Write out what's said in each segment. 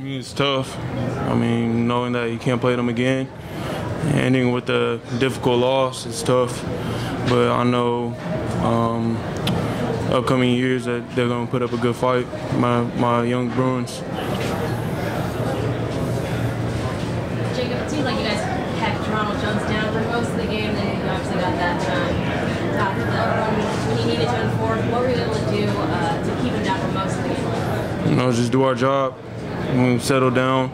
I mean, it's tough. I mean, knowing that you can't play them again, ending with a difficult loss is tough. But I know upcoming years that they're going to put up a good fight, my young Bruins. Jacob, it seemed like you guys kept Toronto Jones down for most of the game, then you obviously got that top of the when you needed to enforce. What were you able to do to keep him down for most of the game? You know, just do our job. When we settle down,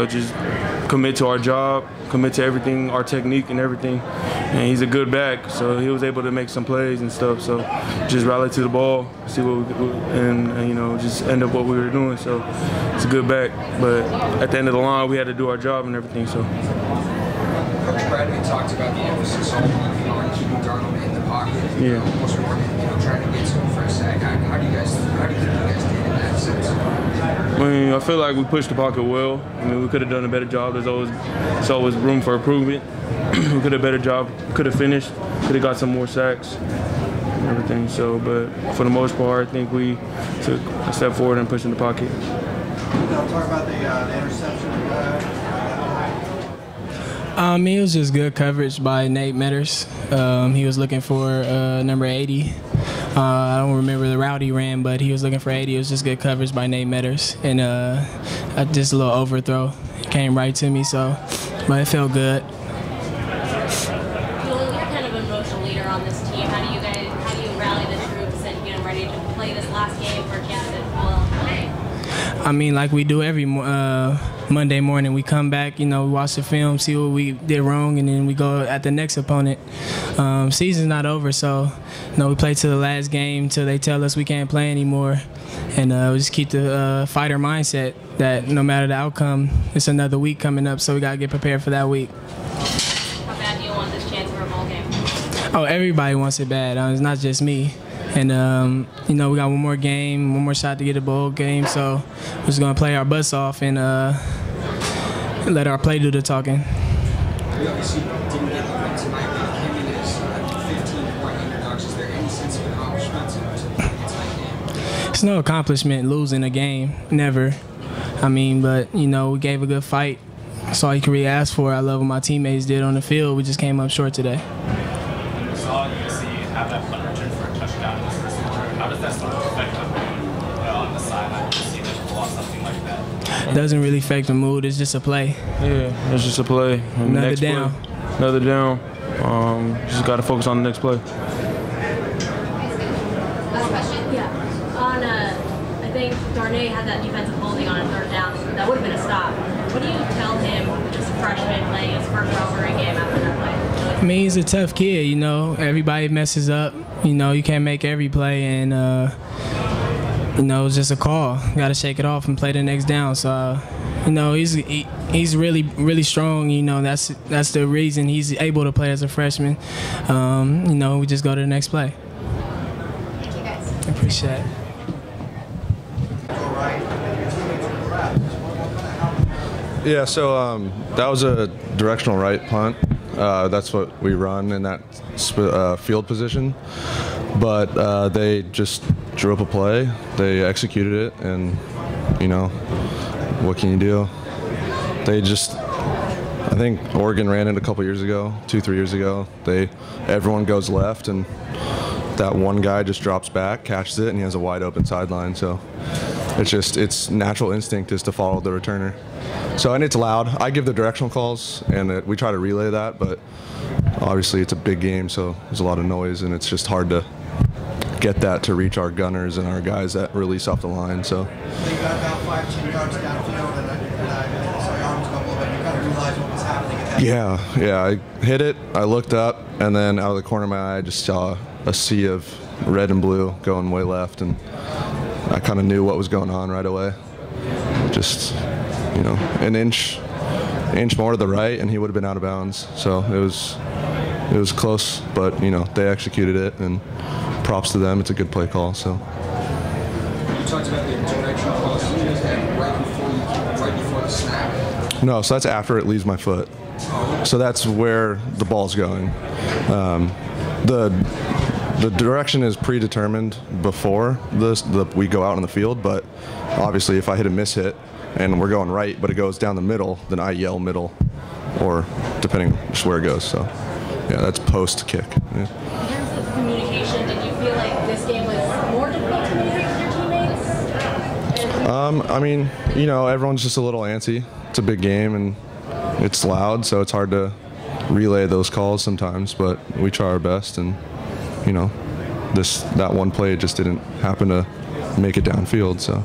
just commit to our job, commit to everything, our technique and everything. And he's a good back, so he was able to make some plays and stuff. So just rally to the ball, see what we and you know, just end up what we were doing. So it's a good back. But at the end of the line, we had to do our job and everything. So. Coach Bradley talked about the emphasis on keeping Darnold in the pocket. Yeah. Almost trying to get to him for a sack. How do you think you guys did in that sense? I mean, I feel like we pushed the pocket well. I mean, we could have done a better job. There's always room for improvement. We could have better job, could have finished, could have got some more sacks and everything. So, but for the most part, I think we took a step forward and pushed in the pocket. Talk about the interception. It was just good coverage by Nate Metters. He was looking for number 80. I don't remember the route he ran, but he was looking for 80. It was just good coverage by Nate Metters. And just a little overthrow. It came right to me, but it felt good. You're kind of an emotional leader on this team. How do you rally the troops and get them ready to play this last game for a chance at I mean, like we do every Monday morning, we come back, you know, we watch the film, see what we did wrong, and then we go at the next opponent. Season's not over, so you know, we play to the last game till they tell us we can't play anymore, and we just keep the fighter mindset that no matter the outcome, it's another week coming up, so we gotta get prepared for that week. How bad do you want this chance for a bowl game? Oh, everybody wants it bad. It's not just me. And, you know, we got one more game, one more shot to get a bowl game, so we're just going to play our butts off and let our play do the talking. We obviously didn't get the win tonight, but came in as 15-point underdogs. Is there any sense of accomplishment to playing a tight game? It's no accomplishment losing a game, never. I mean, but, you know, we gave a good fight. That's all you can really ask for. I love what my teammates did on the field. We just came up short today. We saw UC have that punt return for a touchdown in the first quarter. How does that sort of affect the mood on the sideline to see them pull off something like that? It doesn't really affect the mood. It's just a play. Yeah, it's just a play. Another down. Play, another down. Just got to focus on the next play. Last question? Yeah. I think Darnay had that defensive holding on a third down. That would have been a stop. What do you tell him, just a freshman playing his first rivalry game after that play? I mean, he's a tough kid, you know. Everybody messes up. You know, you can't make every play, and, you know, it's just a call. Got to shake it off and play the next down. So, you know, he's really, really strong. You know, that's the reason he's able to play as a freshman. You know, we just go to the next play. Thank you, guys. I appreciate it. Yeah, so that was a directional right punt. That's what we run in that field position. But they just drew up a play. They executed it, and, you know, what can you do? I think Oregon ran it a couple years ago, 2-3 years ago. Everyone goes left, and that one guy just drops back, catches it, and he has a wide open sideline. So it's natural instinct is to follow the returner. So, and it's loud. I give the directional calls, and we try to relay that, but obviously it's a big game, so there's a lot of noise, and it's just hard to get that to reach our gunners and our guys that release off the line. So. They got about 5-10 yards downfield, and so your arms go a little bit. You kind of realize what was happening at that Yeah. I hit it. I looked up, and then out of the corner of my eye, I just saw a sea of red and blue going way left, and I kind of knew what was going on right away. Just, you know, an inch more to the right, and he would have been out of bounds. So it was close, but, you know, they executed it, and props to them. It's a good play call. So. You talked about the directional calls. Did you use that right before the snap? No, so that's after it leaves my foot. So that's where the ball's going. The direction is predetermined before we go out on the field, but obviously if I hit a miss hit, and we're going right, but it goes down the middle, then I yell middle, or depending just where it goes. So, yeah, that's post kick. Yeah. In terms of communication, did you feel like this game was more difficult to communicate with your teammates? I mean, you know, everyone's just a little antsy. It's a big game and it's loud, so it's hard to relay those calls sometimes. But we try our best, and you know, that one play just didn't happen to make it downfield. So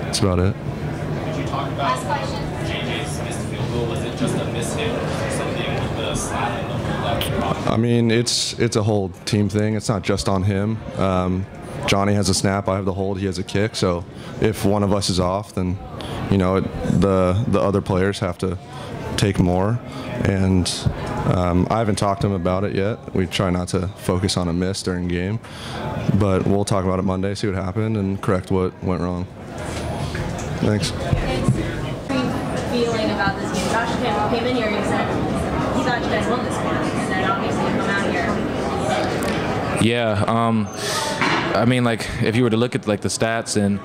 that's about it. Could you talk about JJ's missed field goal? Was it just a miss hit or something with the slide and the hold? I mean, it's a whole team thing. It's not just on him. Johnny has a snap, I have the hold, he has a kick. So if one of us is off, then you know the other players have to take more. And I haven't talked to him about it yet. We try not to focus on a miss during game, but we'll talk about it Monday, see what happened, and correct what went wrong. Thanks. How are you feeling about this game? Josh came in here and said he thought you guys won this game, and then obviously you come out here. Yeah. I mean, like, if you were to look at like the stats and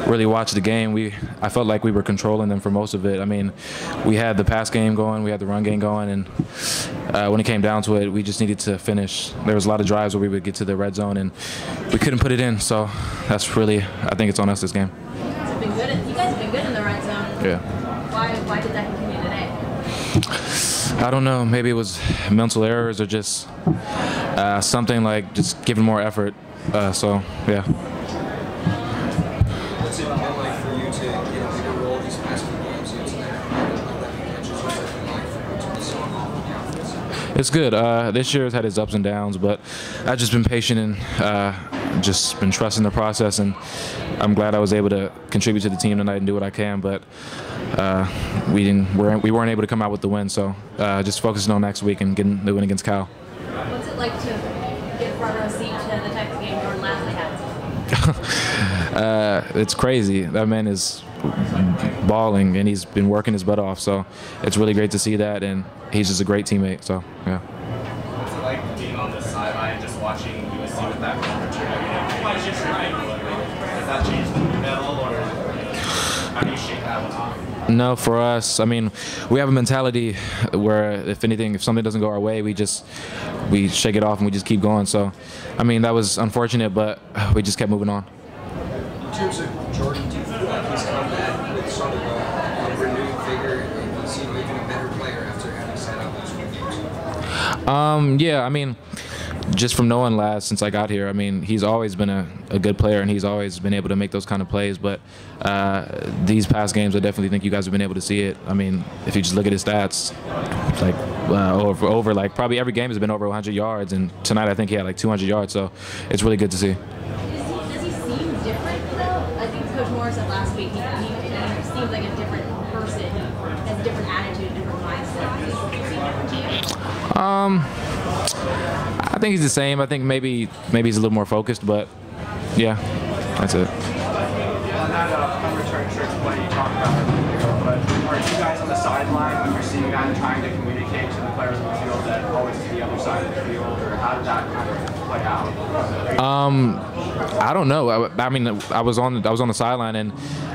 really watch the game, I felt like we were controlling them for most of it. I mean, we had the pass game going, we had the run game going, and when it came down to it, we just needed to finish. There was a lot of drives where we would get to the red zone and we couldn't put it in. So that's really, I think it's on us this game. You guys have been good in the red zone. Yeah. Why did that continue today? I don't know. Maybe it was mental errors or just something like just giving more effort. So, yeah. What's it been like for you to get a bigger role these past few games? It's good. This year has had its ups and downs, but I've just been patient and just been trusting the process, and I'm glad I was able to contribute to the team tonight and do what I can, but we weren't able to come out with the win, so just focusing on next week and getting the win against Cal. What's it like to get front row seat to the type of game Jordan Lasley has? It's crazy. That man is balling, and he's been working his butt off, so it's really great to see that, and he's just a great teammate, so yeah. What's it like being on the sideline, just watching USC with that temperature? Does that change the mood at all, or how do you shake that one off? No, for us, I mean, we have a mentality where if something doesn't go our way, we shake it off and we just keep going. So, I mean, that was unfortunate, but we just kept moving on. In terms of Jordan, do you feel like he's come back with sort of a renewed vigor and he's even a better player after having sat out those few games? Yeah, I mean, just from knowing Laz since I got here, I mean, he's always been a good player and he's always been able to make those kind of plays. But these past games, I definitely think you guys have been able to see it. I mean, if you just look at his stats, like over like probably every game has been over 100 yards, and tonight I think he had like 200 yards. So it's really good to see. Does he seem different though? I think Coach Moore said last week he seems like a different person, has a different attitude, a different mindset. Does he seem different to you? I think he's the same. I think maybe he's a little more focused, but yeah, that's it. On that return tricks play you talked about earlier, but are you guys on the sideline when you're seeing that trying to communicate to the players in the field that always to the other side of the field, or how did that kind of play out? I don't know. I mean, I was on the sideline, and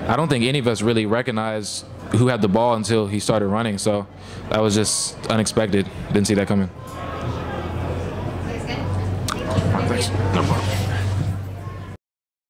I don't think any of us really recognized who had the ball until he started running. So that was just unexpected. Didn't see that coming. Thanks. No problem.